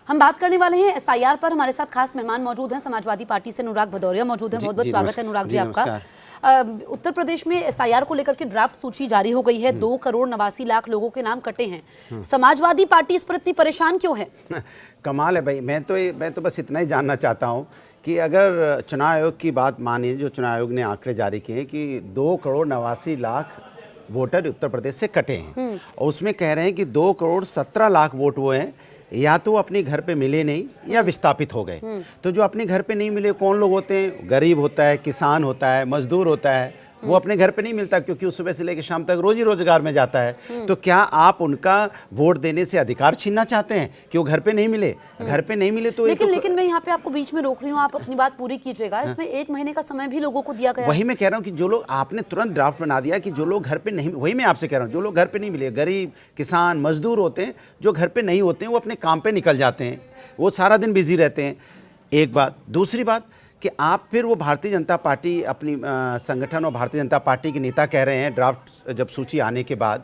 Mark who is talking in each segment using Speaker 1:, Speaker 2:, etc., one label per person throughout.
Speaker 1: हम बात करने वाले हैं एसआईआर पर। हमारे साथ खास मेहमान मौजूद हैं, समाजवादी पार्टी से अनुराग भदौरिया मौजूद हैं। बहुत बहुत स्वागत है अनुराग जी आपका। उत्तर प्रदेश में एसआईआर को लेकर के ड्राफ्ट सूची जारी हो गई है। 2,89,00,000 लोगों के नाम कटे हैं। समाजवादी पार्टी इस पर इतनी परेशान क्यों है?
Speaker 2: कमाल है भाई। मैं तो बस इतना ही जानना चाहता हूँ कि अगर चुनाव आयोग की बात मानिए, जो चुनाव आयोग ने आंकड़े जारी किए हैं कि 2,89,00,000 वोटर उत्तर प्रदेश से कटे हैं और उसमें कह रहे हैं कि 2,17,00,000 वोट वो हैं या तो अपने घर पे मिले नहीं या विस्थापित हो गए। तो जो अपने घर पे नहीं मिले कौन लोग होते हैं? गरीब होता है, किसान होता है, मजदूर होता है। वो अपने घर पे नहीं मिलता क्योंकि उस सुबह से लेकर शाम तक रोजी रोजगार में जाता है। तो क्या आप उनका वोट देने से अधिकार छीनना चाहते हैं कि वो घर पे नहीं मिले? घर पे नहीं मिले तो
Speaker 1: लेकिन मैं यहाँ पे आपको बीच में रोक रही हूँ, आप अपनी बात पूरी कीजिएगा। इसमें 1 महीने का समय भी लोगों को दिया गया।
Speaker 2: वही मैं कह रहा हूँ कि जो लोग आपने तुरंत ड्राफ्ट बना दिया कि जो लोग घर पे नहीं, वही मैं आपसे कह रहा हूँ, जो लोग घर पे नहीं मिले, गरीब, किसान, मजदूर होते हैं, जो घर पे नहीं होते हैं वो अपने काम पे निकल जाते हैं, वो सारा दिन बिजी रहते हैं। एक बात। दूसरी बात कि आप फिर वो भारतीय जनता पार्टी अपनी संगठन और भारतीय जनता पार्टी के नेता कह रहे हैं ड्राफ्ट जब सूची आने के बाद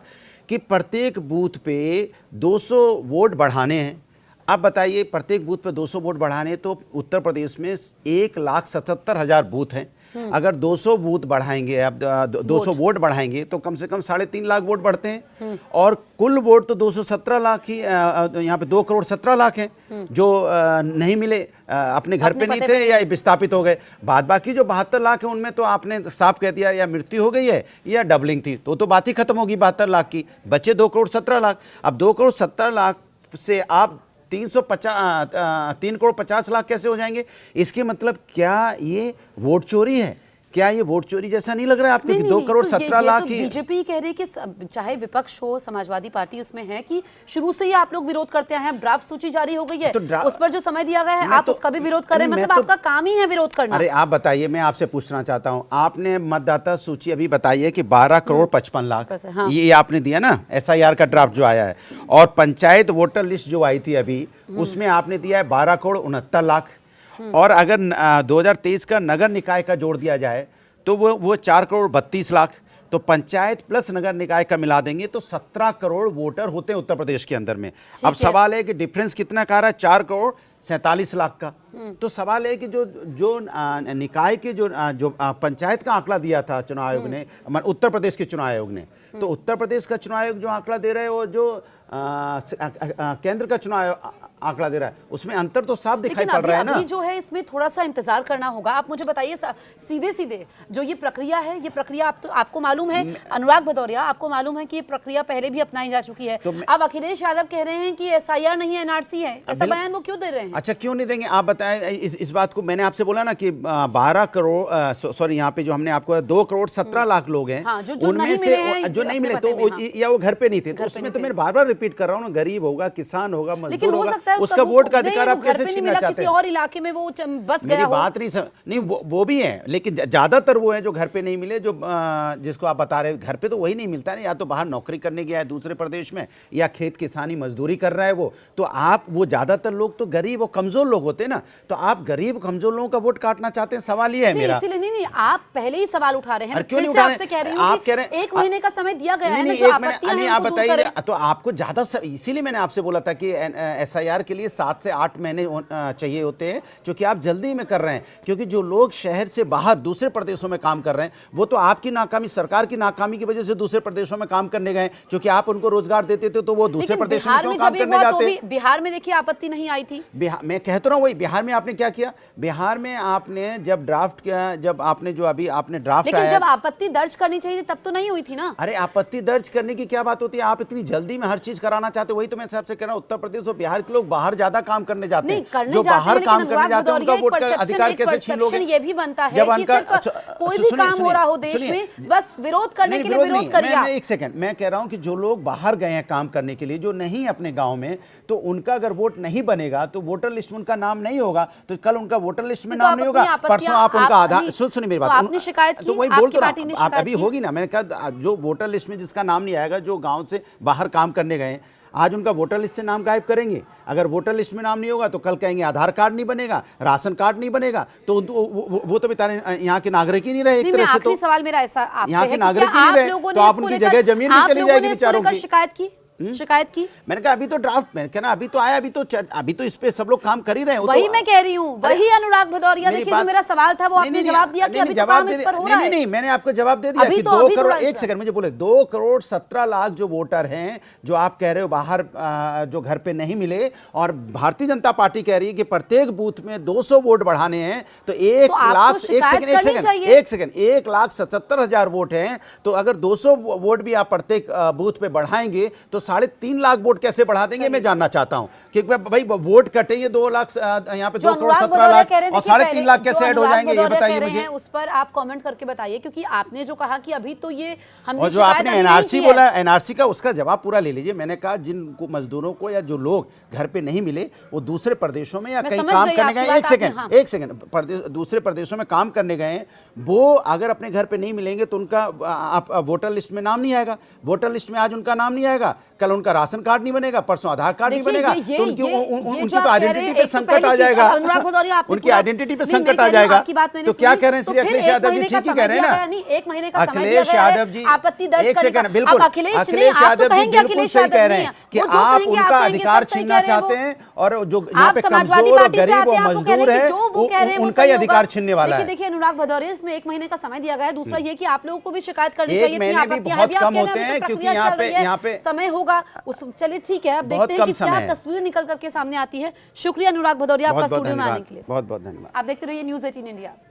Speaker 2: कि प्रत्येक बूथ पे 200 वोट बढ़ाने हैं। अब बताइए, प्रत्येक बूथ पे 200 वोट बढ़ाने तो उत्तर प्रदेश में 1,77,000 बूथ हैं। अगर 200 बूथ बढ़ाएंगे, अब 200 वोट बढ़ाएंगे तो कम से कम 3.5 लाख वोट बढ़ते हैं और कुल वोट तो 217 लाख ही, यहाँ पे 2,17,00,000 हैं जो नहीं मिले, अपने घर पे नहीं थे या विस्थापित हो गए। बाद बाकी जो 72 लाख है उनमें तो आपने साफ कह दिया या मृत्यु हो गई है या डबलिंग थी, तो बात ही खत्म होगी 72 लाख की। बचे 2,17,00,000। अब 2,17,00,000 से आप 3,50,00,000 कैसे हो जाएंगे? इसके मतलब क्या ये वोट चोरी है? क्या ये वोट चोरी जैसा नहीं लग रहा है आपको कि 2,17,00,000 ही?
Speaker 1: बीजेपी कह रही कि चाहे विपक्ष हो, समाजवादी पार्टी उसमें है कि शुरू से ही आप लोग विरोध करते हैं। ड्राफ्ट सूची जारी हो गई है, उस पर जो समय दिया गया है आप उसका भी विरोध कर रहे हैं। मतलब आपका काम ही है विरोध करना।
Speaker 2: अरे आप बताइए, मैं आपसे पूछना चाहता हूँ, आपने मतदाता सूची अभी बताइए कि 12,55,00,000 ये आपने दिया ना, एसआईआर का ड्राफ्ट जो आया है, और पंचायत वोटर लिस्ट जो आई थी अभी उसमें आपने दिया है 12,69,00,000। और अगर 2023 का नगर निकाय का जोड़ दिया जाए तो वो 4,32,00,000। तो पंचायत प्लस नगर निकाय का मिला देंगे तो 17 करोड़ वोटर होते हैं उत्तर प्रदेश के अंदर में। अब सवाल है कि डिफरेंस कितना का रहा है? 4,47,00,000 का। तो सवाल है कि जो निकाय के जो पंचायत का आंकड़ा दिया था चुनाव आयोग ने, उत्तर प्रदेश के चुनाव आयोग ने, तो उत्तर प्रदेश का चुनाव आयोग जो आंकड़ा दे रहा है और जो केंद्र का चुनाव आंकड़ा दे रहा है उसमें अंतर तो साफ दिखाई पड़ रहा है ना।
Speaker 1: अभी जो है इसमें थोड़ा सा इंतजार करना होगा। आप मुझे बताइए सीधे सीधे जो ये प्रक्रिया है, ये प्रक्रिया आपको मालूम है अनुराग भदौरिया, आपको मालूम है कि ये प्रक्रिया पहले भी अपनाई जा चुकी है। अब अखिलेश यादव कह रहे हैं कि एसआईआर नहीं है, एनआरसी है। ऐसा बयान वो क्यों दे रहे हैं?
Speaker 2: अच्छा, क्यों नहीं देंगे आप बताएं इस बात को। मैंने आपसे बोला ना कि 12 करोड़ सॉरी यहाँ पे जो हमने आपको 2,17,00,000 लोग हैं, उनमें से जो नहीं मिले तो या वो घर पे नहीं थे, उसमें तो मैं बार बार रिपीट कर रहा हूँ ना, गरीब होगा, किसान होगा, मजदूर होगा, उसका वोट का अधिकार आप कैसे छीनना चाहते हैं?
Speaker 1: किसी और इलाके में वो बस गया
Speaker 2: मेरी बात नहीं वो भी है, लेकिन ज्यादातर वो है जो घर पे नहीं मिले, जो जिसको आप बता रहे घर पे तो वही नहीं मिलता है, या तो बाहर नौकरी करने गया है दूसरे प्रदेश में या खेत किसानी मजदूरी कर रहा है वो। तो आप वो ज्यादातर लोग तो गरीब और कमजोर लोग होते हैं ना, तो आप गरीब कमजोर लोगों का वोट काटना चाहते हैं? सवाल ये है मेरा।
Speaker 1: इसलिए नहीं, आप पहले ही सवाल उठा रहे हैं।
Speaker 2: क्यों नहीं उठा रहे?
Speaker 1: आप कह रहे हैं 1 महीने का समय दिया गया है ना, जो आपत्तियां हैं
Speaker 2: आप बताइए। तो आपको ज्यादा, इसीलिए मैंने आपसे बोला था कि एसआईआर के लिए 7 से 8 महीने चाहिए होते हैं, जो कि आप जल्दी में कर रहे हैं। क्योंकि जो लोग शहर से बाहर दूसरे प्रदेशों में काम कर रहे हैं वो तो आपकी नाकामी, सरकार की नाकामी की वजह से दूसरे प्रदेशों में काम करने गए, क्योंकि आप उनको रोजगार देते थे तो वो दूसरे प्रदेशों में क्यों काम करने जाते?
Speaker 1: बिहार में देखिए आपत्ति नहीं आई थी।
Speaker 2: मैं कहता हूं वही, बिहार में आपने क्या किया? बिहार में आपने जब ड्राफ्ट किया, जब आपने जो अभी आपने ड्राफ्ट,
Speaker 1: लेकिन जब आपत्ति दर्ज करनी चाहिए तब तो नहीं हुई थी ना।
Speaker 2: अरे आपत्ति दर्ज करने की क्या बात होती है? आप इतनी जल्दी में हर चीज कराना चाहते हो। वही तो मैं सबसे कह रहा हूं, उत्तर प्रदेश और बिहार के लोग बाहर ज्यादा काम करने जाते हैं, जो बाहर काम करने जाते हैं उनका वोट का अधिकार कैसे छीन लोगे?
Speaker 1: ये भी बनता है कि सिर्फ कोई भी काम हो रहा हो देश में बस विरोध करने के लिए विरोध करिए।
Speaker 2: एक सेकंड, मैं कह रहा हूं कि जो लोग बाहर गए हैं काम करने के लिए, जो नहीं अपने गांव में, तो उनका अगर वोट नहीं बनेगा तो वोटर लिस्ट में उनका नाम नहीं होगा, तो कल उनका वोटर लिस्ट में नाम नहीं होगा, परसों आप उनका आधार, सुनिए मेरी बात,
Speaker 1: आपने शिकायत की,
Speaker 2: तो वही बोल तो रहा, आप अभी होगी ना। मैंने कहा जो वोटर लिस्ट में जिसका नाम नहीं आएगा, जो गांव से बाहर काम करने गए, आज उनका वोटर लिस्ट से नाम गायब करेंगे। अगर वोटर लिस्ट में नाम नहीं होगा तो कल कहेंगे आधार कार्ड नहीं बनेगा, राशन कार्ड नहीं बनेगा, तो वो तो बेचारे यहाँ के नागरिक ही नहीं रहे एक तरह से। तो
Speaker 1: सवाल मेरा ऐसा आपसे
Speaker 2: यहाँ
Speaker 1: है
Speaker 2: के नागरिक ही नहीं रहे तो आप उनकी जगह जमीन भी चली जाएगी बेचारों की।
Speaker 1: शिकायत की शिकायत की?
Speaker 2: मैंने कहा अभी तो ड्राफ्ट, मैंने कहा ना अभी तो आया, अभी तो इस पे सब लोग काम कर ही रहे हैं।
Speaker 1: वही मैं कह रही हूँ, वही अनुराग भदौरिया, देखिए जो मेरा सवाल था वो आपने जवाब दिया कि अभी तो काम इस पर हो रहा है।
Speaker 2: नहीं, मैंने आपको जवाब दे दिया कि 2 करोड़, एक सेकंड मुझे बोले, 2 करोड़ 17 लाख जो वोटर हैं, जो आप कह रहे हो बाहर जो घर पे नहीं मिले, और भारतीय जनता पार्टी कह रही है कि प्रत्येक बूथ में 200 वोट बढ़ाने हैं, तो 1,77,000 वोट हैं, तो अगर 200 वोट भी आप प्रत्येक बूथ पे बढ़ाएंगे तो 3.5 लाख वोट कैसे बढ़ा देंगे, मैं जानना चाहता हूं कि भाई वोट कटेंगे 2 लाख, यहाँ पे 2 करोड़ 17 लाख और 3.5 लाख कैसे ऐड हो जाएंगे, ये बताइए मुझे।
Speaker 1: उस पर आप कमेंट करके बताइए, क्योंकि आपने जो कहा कि अभी तो ये हमने,
Speaker 2: और जो आपने एनआरसी बोला, एनआरसी का उसका जवाब पूरा ले लीजिए। मैंने कहा जिन मजदूरों को या जो लोग घर पे नहीं मिले वो दूसरे प्रदेशों में या कहीं काम करने गए, एक सेकंड, दूसरे प्रदेशों में काम करने गए, वो अगर अपने घर पे नहीं मिलेंगे तो उनका आप वोटर लिस्ट में नाम नहीं आएगा। वोटर लिस्ट में आज उनका नाम नहीं आएगा, कल उनका राशन कार्ड नहीं बनेगा, परसों आधार कार्ड नहीं बनेगा, तो उनकी तो आइडेंटिटी पे संकट आ जाएगा। उनकी आइडेंटिटी पे संकट आ जाएगा। तो क्या कह रहे हैं श्री अखिलेश यादव जी? ठीक ही कह रहे हैं ना,
Speaker 1: एक महीने का समय
Speaker 2: अखिलेश यादव जी
Speaker 1: आपत्ति दर्ज
Speaker 2: एक सेकंड,
Speaker 1: करेगा।
Speaker 2: बिल्कुल
Speaker 1: अखिलेश यादव जी बिल्कुल
Speaker 2: सही कह रहे हैं कि आप उनका अधिकार छीनना चाहते हैं, और जो यहाँ पे कमजोर और गरीब और मजदूर है उनका ही अधिकार छीनने वाला है।
Speaker 1: देखिए अनुराग भदौरिया, इसमें 1 महीने का समय दिया गया है। दूसरा ये कि आप लोगों को भी शिकायत करनी
Speaker 2: 1
Speaker 1: चाहिए।
Speaker 2: महीने भी बहुत कम होते हैं, क्योंकि यहाँ पे
Speaker 1: समय होगा उस, चलिए ठीक है, अब देखते हैं कि क्या तस्वीर निकल करके सामने आती है। शुक्रिया अनुराग भदौरिया आपका स्टूडियो में आने के लिए।
Speaker 2: बहुत बहुत धन्यवाद।
Speaker 1: आप देखते रहिए न्यूज़ 18 इंडिया।